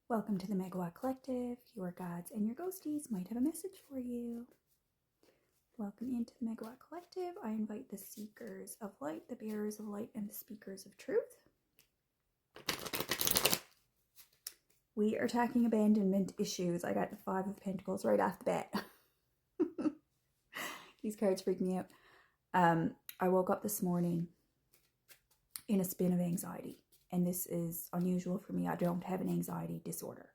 Welcome to the Megawatt Collective. Your gods and your ghosties might have a message for you. Welcome into the Megawatt Collective. I invite the seekers of light, the bearers of light, and the speakers of truth. We are talking abandonment issues. I got the Five of Pentacles right off the bat. These cards freak me out. I woke up this morning in a spin of anxiety. And this is unusual for me. I don't have an anxiety disorder.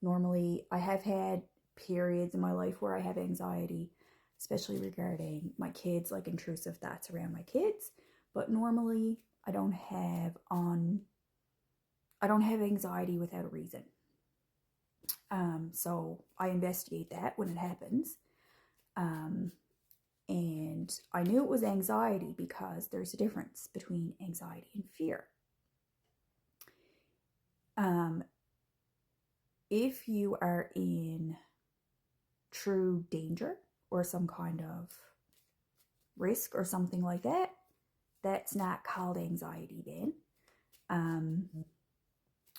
Normally, I have had periods in my life where I have anxiety, especially regarding my kids, like intrusive thoughts around my kids. But normally, I don't have anxiety without a reason. So I investigate that when it happens. And I knew it was anxiety because there's a difference between anxiety and fear. If you are in true danger or some kind of risk or something like that, that's not called anxiety then.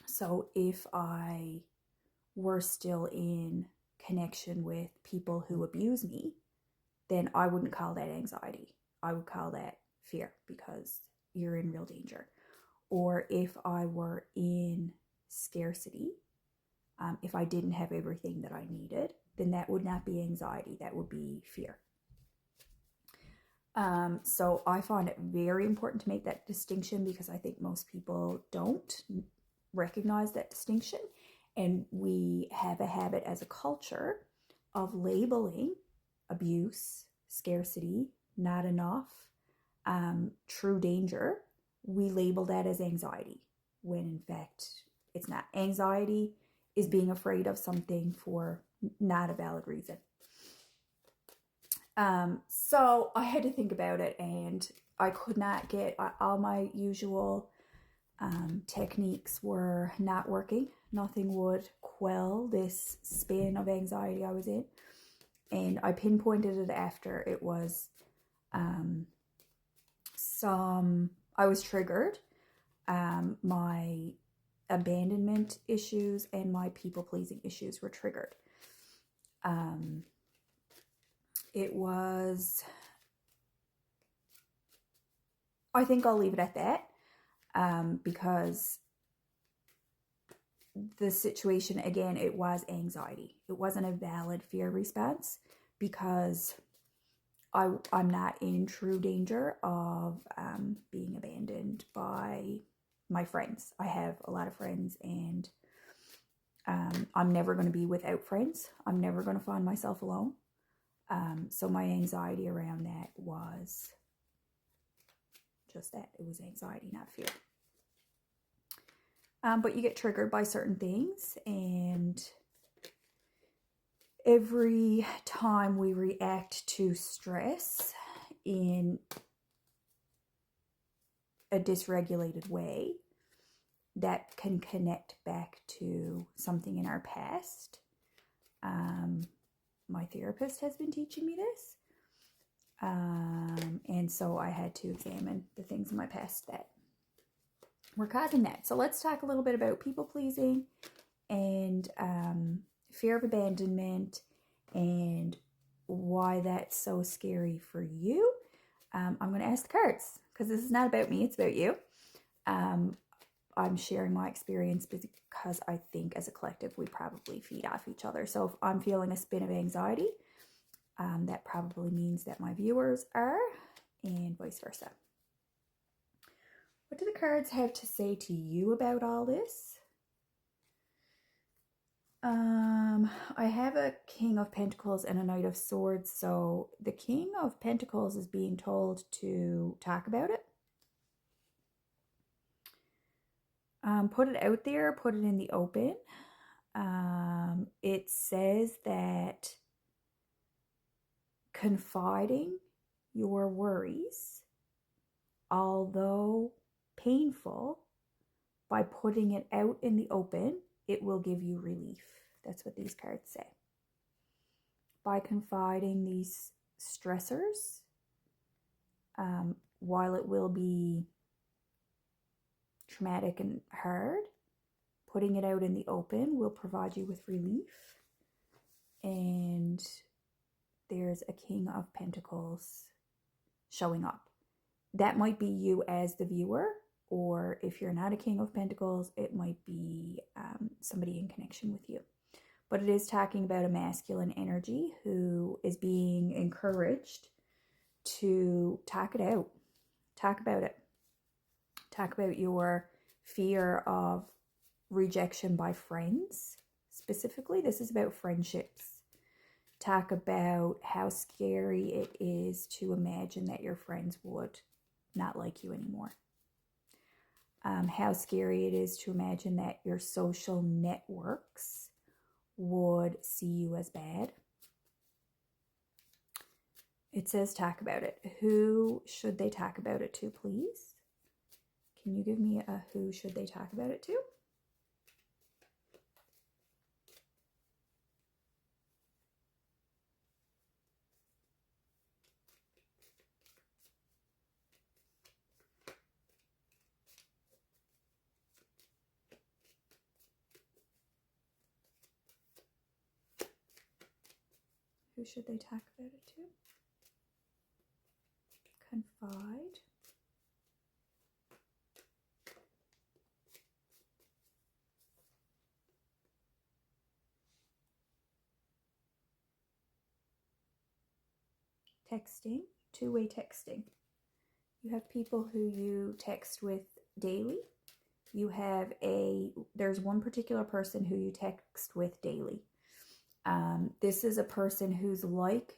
So if I were still in connection with people who abuse me, then I wouldn't call that anxiety. I would call that fear because you're in real danger. Or if I were in scarcity, if I didn't have everything that I needed, then that would not be anxiety. That would be fear. So I find it very important to make that distinction because I think most people don't recognize that distinction. And we have a habit as a culture of labeling abuse, scarcity, not enough, true danger. We label that as anxiety when in fact it's not. Anxiety is being afraid of something for not a valid reason. So I had to think about it, and I could not get all my usual techniques were not working. Nothing would quell this spin of anxiety I was in, and I pinpointed it after it was I was triggered. My abandonment issues and my people-pleasing issues were triggered. I think I'll leave it at that, because the situation, again, it was anxiety. It wasn't a valid fear response because I'm not in true danger of being abandoned by my friends. I have a lot of friends, and I'm never going to be without friends. I'm never going to find myself alone. So my anxiety around that was just that. It was anxiety, not fear. But you get triggered by certain things, and every time we react to stress in a dysregulated way, that can connect back to something in our past. My therapist has been teaching me this. And so I had to examine the things in my past that were causing that. So let's talk a little bit about people pleasing and fear of abandonment and why that's so scary for you. I'm going to ask the cards because this is not about me, it's about you. I'm sharing my experience because I think as a collective we probably feed off each other. So if I'm feeling a spin of anxiety, that probably means that my viewers are, and vice versa. What do the cards have to say to you about all this? I have a King of Pentacles and a Knight of Swords. So the King of Pentacles is being told to talk about it. Put it out there, put it in the open. It says that confiding your worries, although painful, by putting it out in the open, it will give you relief. That's what these cards say. By confiding these stressors, while it will be traumatic and hard, putting it out in the open will provide you with relief. And there's a King of Pentacles showing up. That might be you as the viewer, or if you're not a King of Pentacles, it might be somebody in connection with you. But it is talking about a masculine energy who is being encouraged to talk it out. Talk about it. Talk about your fear of rejection by friends. Specifically, this is about friendships. Talk about how scary it is to imagine that your friends would not like you anymore. How scary it is to imagine that your social networks would see you as bad. It says talk about it. Who should they talk about it to, please? Can you give me a who should they talk about it to? Who should they talk about it to? Confide. Texting, two-way texting. You have people who you text with daily. You have there's one particular person who you text with daily. This is a person who's like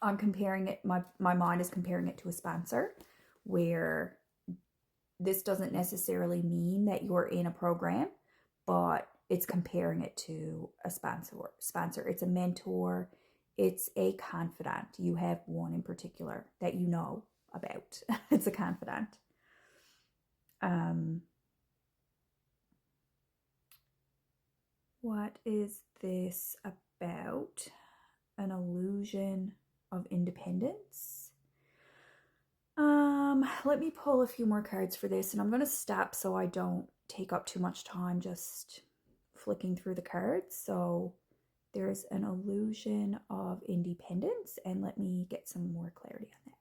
I'm comparing it, my mind is comparing it to a sponsor, where this doesn't necessarily mean that you're in a program, but it's comparing it to a sponsor. It's a mentor. It's a confidant. You have one in particular that you know about. It's a confidant. What is this about? An illusion of independence. Let me pull a few more cards for this, and I'm going to stop so I don't take up too much time just flicking through the cards. So there's an illusion of independence, and let me get some more clarity on that.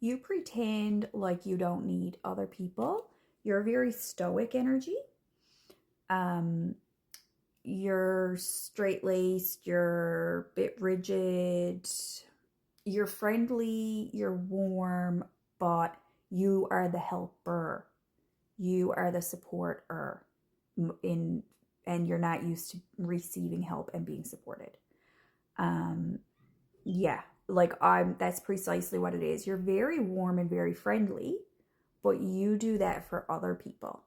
You pretend like you don't need other people. You're a very stoic energy. You're straight-laced, you're a bit rigid, you're friendly, you're warm, but you are the helper. You are the supporter and you're not used to receiving help and being supported. Yeah, that's precisely what it is. You're very warm and very friendly, but you do that for other people.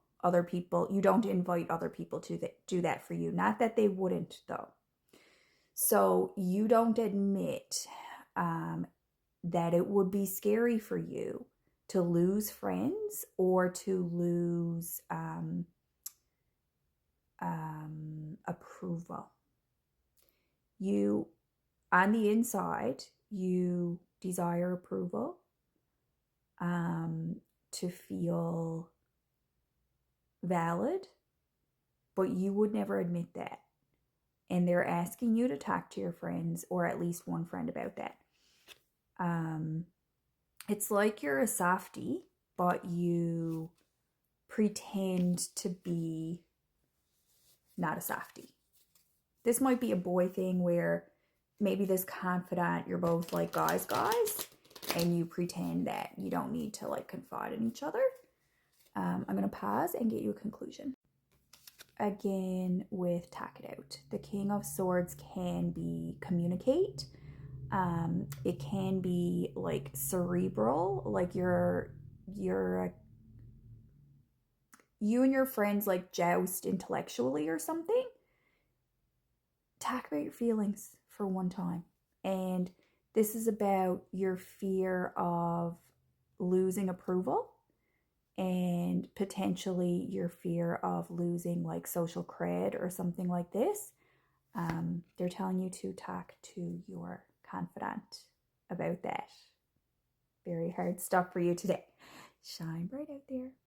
You don't invite other people to do that for you. Not that they wouldn't, though. So you don't admit that it would be scary for you to lose friends or to lose approval. You, on the inside, you desire approval, to feel valid, but you would never admit that. And they're asking you to talk to your friends, or at least one friend, about that. It's like you're a softie, but you pretend to be not a softie. This might be a boy thing where maybe this confidant, you're both like guys, and you pretend that you don't need to like confide in each other. I'm going to pause and get you a conclusion. Again, with talk it out. The King of Swords can be communicate. It can be like cerebral, like you and your friends like joust intellectually or something. Talk about your feelings for one time. And this is about your fear of losing approval and potentially your fear of losing like social cred or something like this. They're telling you to talk to your confidant about that. Very hard stuff for you today. Shine bright out there.